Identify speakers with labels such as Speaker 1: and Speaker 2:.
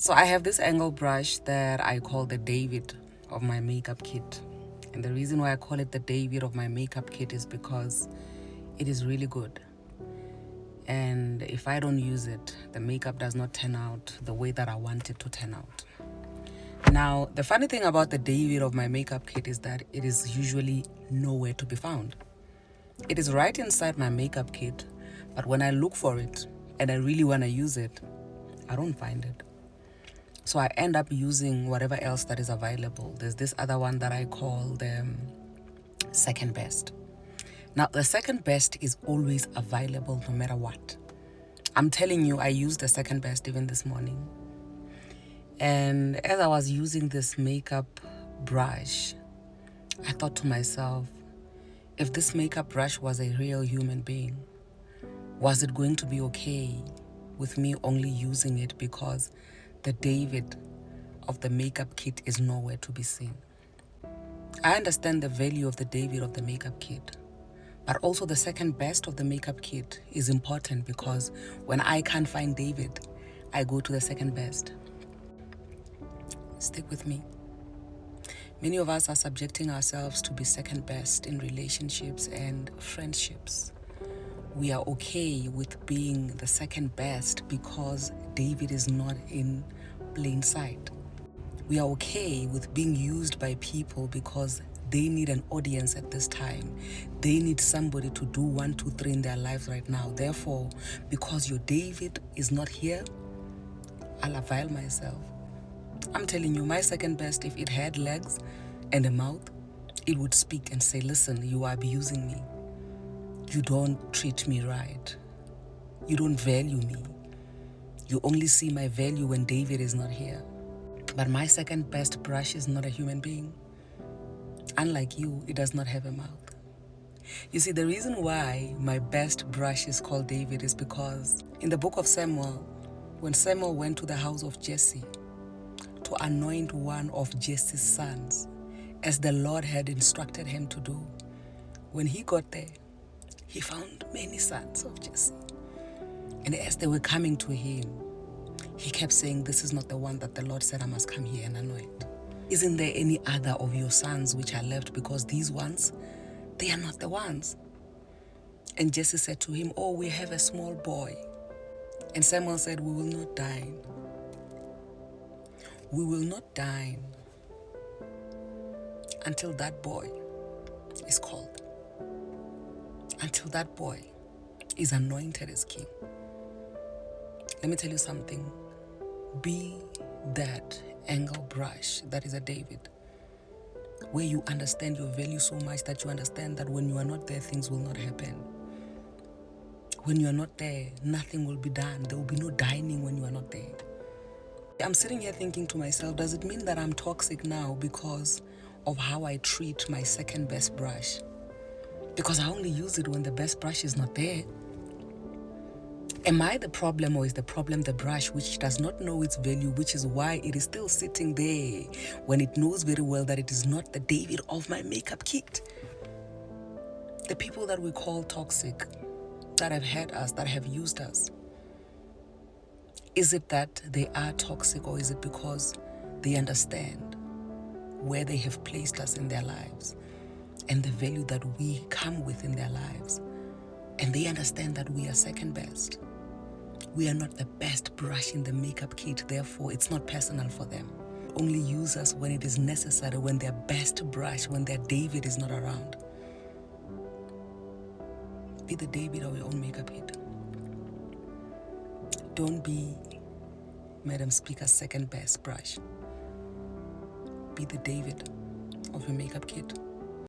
Speaker 1: So I have this angle brush that I call the David of my makeup kit. And the reason why I call it the David of my makeup kit is because it is really good. And if I don't use it, the makeup does not turn out the way that I want it to turn out. Now, the funny thing about the David of my makeup kit is that it is usually nowhere to be found. It is right inside my makeup kit, but when I look for it and I really want to use it, I don't find it. So I end up using whatever else that is available. There's this other one that I call the second best. Now, the second best is always available no matter what. I'm telling you, I used the second best even this morning. And as I was using this makeup brush, I thought to myself, if this makeup brush was a real human being, was it going to be okay with me only using it because the David of the makeup kit is nowhere to be seen? I understand the value of the David of the makeup kit, but also the second best of the makeup kit is important because when I can't find David, I go to the second best. Stick with me. Many of us are subjecting ourselves to be second best in relationships and friendships. We are okay with being the second best because David is not in plain sight. We are okay with being used by people because they need an audience at this time. They need somebody to do 1, 2, 3 in their lives right now. Therefore, because your David is not here, I'll avail myself. I'm telling you, my second best, if it had legs and a mouth, it would speak and say, listen, you are abusing me. You don't treat me right. You don't value me. You only see my value when David is not here. But my second best brush is not a human being. Unlike you, it does not have a mouth. You see, the reason why my best brush is called David is because in the book of Samuel, when Samuel went to the house of Jesse to anoint one of Jesse's sons, as the Lord had instructed him to do, when he got there, he found many sons of Jesse. And as they were coming to him, he kept saying, this is not the one that the Lord said I must come here and anoint. Isn't there any other of your sons which are left? Because these ones, they are not the ones. And Jesse said to him, oh, we have a small boy. And Samuel said, we will not dine. We will not dine until that boy is called. Until that boy is anointed as king. Let me tell you something. Be that angle brush that is a David, where you understand your value so much that you understand that when you are not there, things will not happen. When you are not there, nothing will be done. There will be no dining when you are not there. I'm sitting here thinking to myself, does it mean that I'm toxic now because of how I treat my second best brush? Because I only use it when the best brush is not there. Am I the problem, or is the problem the brush which does not know its value, which is why it is still sitting there when it knows very well that it is not the David of my makeup kit? The people that we call toxic, that have hurt us, that have used us, is it that they are toxic, or is it because they understand where they have placed us in their lives and the value that we come with in their lives, and they understand that we are second best? We are not the best brush in the makeup kit, therefore it's not personal for them. Only use us when it is necessary, when their best brush, when their David is not around. Be the David of your own makeup kit. Don't be Madam Speaker's second best brush. Be the David of your makeup kit.